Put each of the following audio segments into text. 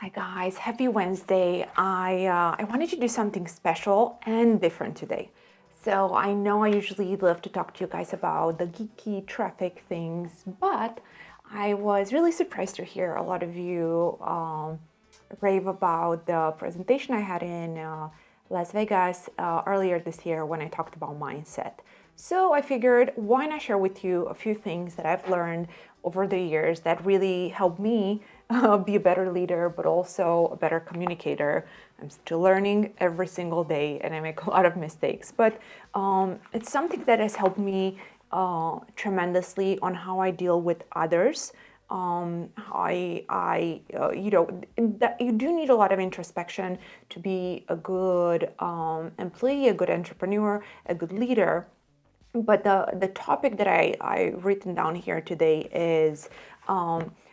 Hi guys, happy Wednesday. I wanted to do something special and different today. So I know I usually love to talk to you guys about the geeky traffic things, but I was really surprised to hear a lot of you rave about the presentation I had in Las Vegas earlier this year when I talked about mindset. So I figured, why not share with you a few things that I've learned over the years that really helped me be a better leader, but also a better communicator. I'm still learning every single day and I make a lot of mistakes, but it's something that has helped me tremendously on how I deal with others. That you do need a lot of introspection to be a good employee, a good entrepreneur, a good leader. But the topic that I written down here today is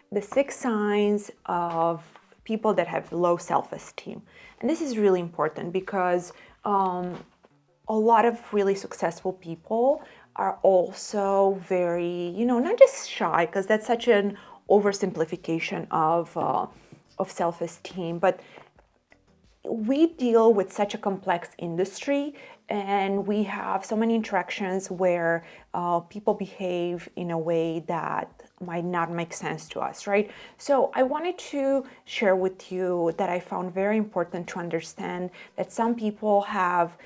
the 6 signs of people that have low self-esteem. And this is really important because a lot of really successful people are also very, not just shy, because that's such an oversimplification of self-esteem, but we deal with such a complex industry and we have so many interactions where people behave in a way that might not make sense to us, right? So I wanted to share with you that I found very important to understand that some people have,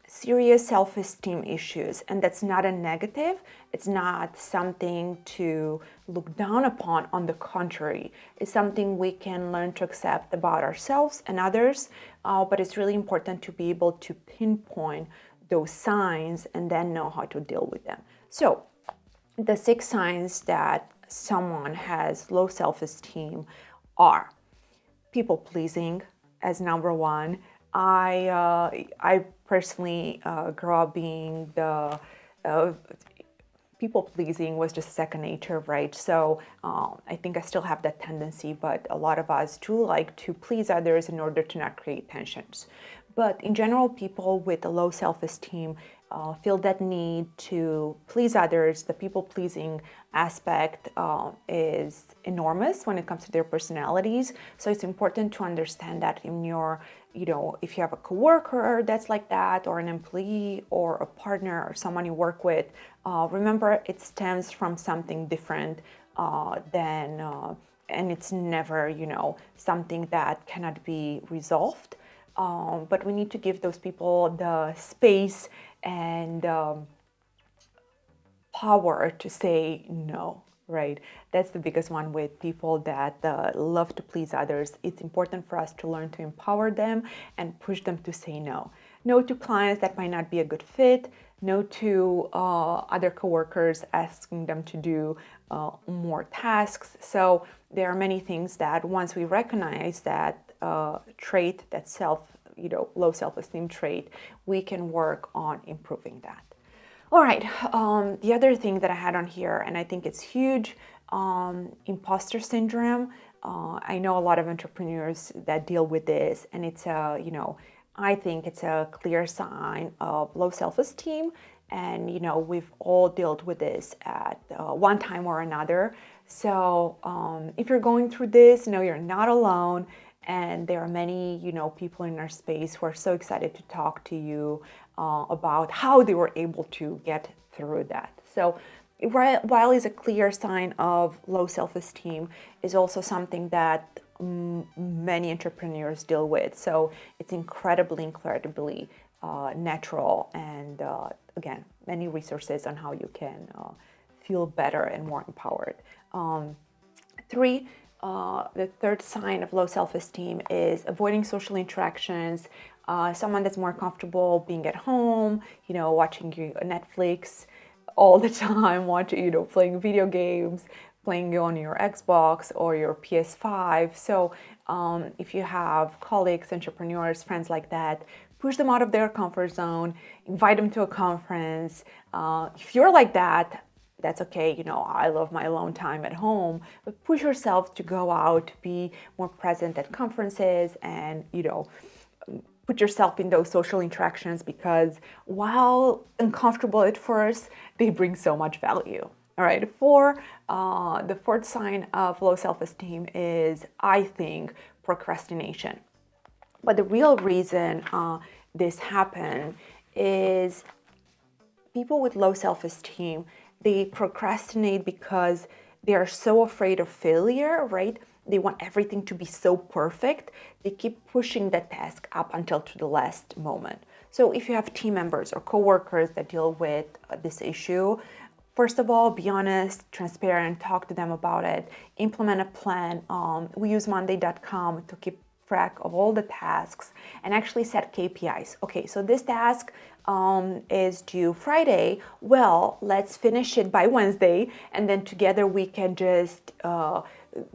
serious self-esteem issues, and that's not a negative. It's not something to look down upon. On the contrary, it's something we can learn to accept about ourselves and others, but it's really important to be able to pinpoint those signs and then know how to deal with them. So the 6 signs that someone has low self-esteem are people pleasing as number one. I personally grew up being the people pleasing was just second nature, right? So I think I still have that tendency, but a lot of us do like to please others in order to not create tensions. But in general, people with a low self-esteem feel that need to please others. The people-pleasing aspect is enormous when it comes to their personalities. So it's important to understand that in your, if you have a coworker that's like that, or an employee, or a partner, or someone you work with, remember it stems from something different and it's never, something that cannot be resolved. But we need to give those people the space and power to say no, right? That's the biggest one with people that love to please others. It's important for us to learn to empower them and push them to say no. No to clients that might not be a good fit. No to other coworkers asking them to do more tasks. So there are many things that once we recognize that trait, that low self-esteem trait, we can work on improving that. All right, the other thing that I had on here, and I think it's huge, imposter syndrome. I know a lot of entrepreneurs that deal with this, and it's I think it's a clear sign of low self-esteem. And, we've all dealt with this at one time or another. So if you're going through this, you're not alone. And there are many, people in our space who are so excited to talk to you about how they were able to get through that. So while it's a clear sign of low self-esteem, is also something that many entrepreneurs deal with. So it's incredibly natural, and again, many resources on how you can feel better and more empowered. The third sign of low self-esteem is avoiding social interactions. Someone that's more comfortable being at home, watching Netflix all the time, playing video games, playing on your Xbox or your PS5. So if you have colleagues, entrepreneurs, friends like that, push them out of their comfort zone, invite them to a conference. If you're like that, that's okay. I love my alone time at home, but push yourself to go out, be more present at conferences, and, put yourself in those social interactions, because while uncomfortable at first, they bring so much value. All right, the fourth sign of low self-esteem is, I think, procrastination. But the real reason this happens is people with low self-esteem, they procrastinate because they are so afraid of failure, right? They want everything to be so perfect. They keep pushing the task up until to the last moment. So if you have team members or coworkers that deal with this issue, first of all, be honest, transparent, talk to them about it, implement a plan. We use Monday.com to keep track of all the tasks and actually set KPIs. Okay, so this task is due Friday. Well, let's finish it by Wednesday, and then together we can just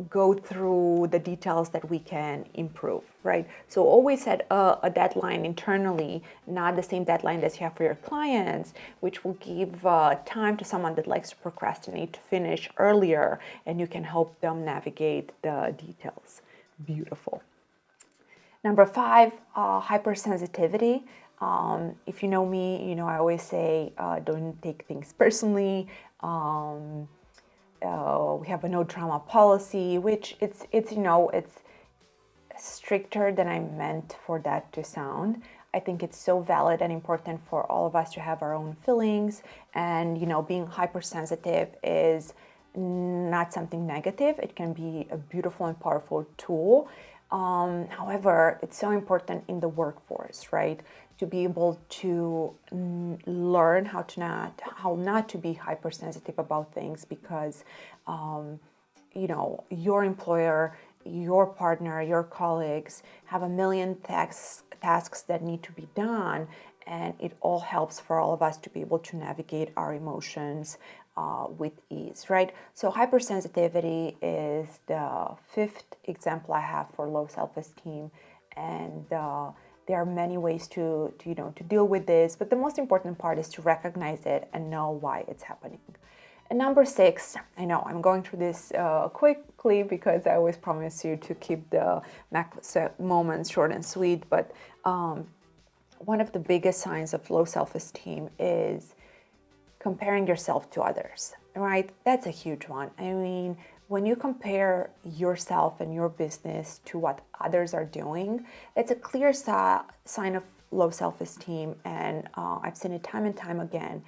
go through the details that we can improve, right? So always set a deadline internally, not the same deadline that you have for your clients, which will give time to someone that likes to procrastinate to finish earlier, and you can help them navigate the details. Beautiful. Number 5, hypersensitivity. If you know me, you know I always say don't take things personally. We have a no drama policy, which it's stricter than I meant for that to sound. I think it's so valid and important for all of us to have our own feelings, and being hypersensitive is not something negative. It can be a beautiful and powerful tool. However, it's so important in the workforce, right? To be able to learn how not to be hypersensitive about things, because your employer, your partner, your colleagues have a million tasks that need to be done, and it all helps for all of us to be able to navigate our emotions with ease, right? So hypersensitivity is the 5th example I have for low self-esteem, and there are many ways to deal with this, but the most important part is to recognize it and know why it's happening. And number 6, I know I'm going through this quickly because I always promise you to keep the moments short and sweet, but one of the biggest signs of low self-esteem is comparing yourself to others, right? That's a huge one. I mean, when you compare yourself and your business to what others are doing, it's a clear sign of low self-esteem, and I've seen it time and time again.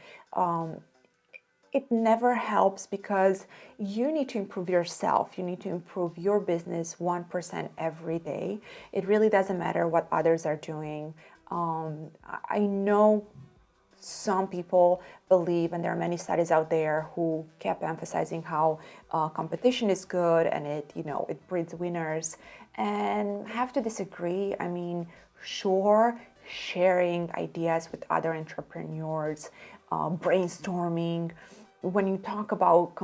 It never helps because you need to improve yourself. You need to improve your business 1% every day. It really doesn't matter what others are doing. I know some people believe, and there are many studies out there who kept emphasizing how competition is good and it breeds winners, and I have to disagree. I mean, sure, sharing ideas with other entrepreneurs, brainstorming. When you talk about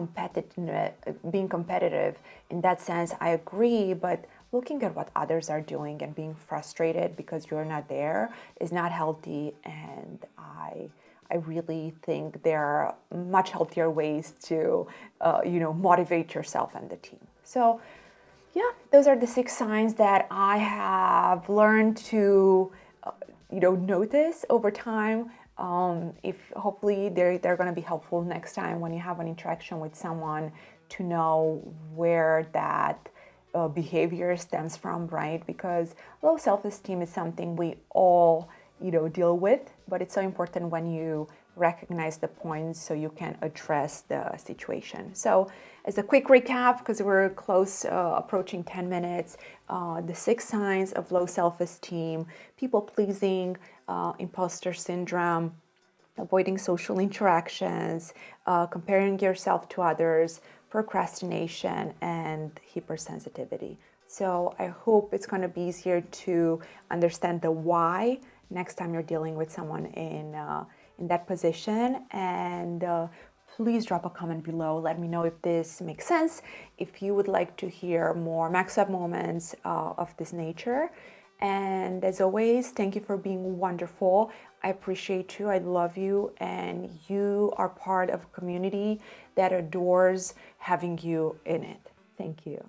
being competitive, in that sense, I agree, but looking at what others are doing and being frustrated because you're not there is not healthy, and I really think there are much healthier ways to motivate yourself and the team. So yeah, those are the 6 signs that I have learned to notice over time. If hopefully they're going to be helpful next time when you have an interaction with someone, to know where that behavior stems from, right? Because low self-esteem is something we all deal with, but it's so important when you recognize the points so you can address the situation. So as a quick recap, because we're close, approaching 10 minutes, the 6 signs of low self-esteem: people pleasing, imposter syndrome, avoiding social interactions, comparing yourself to others, procrastination, and hypersensitivity. So I hope it's going to be easier to understand the why next time you're dealing with someone in that position. And please drop a comment below. Let me know if this makes sense. If you would like to hear more MaxWeb moments of this nature. And as always, thank you for being wonderful. I appreciate you. I love you. And you are part of a community that adores having you in it. Thank you.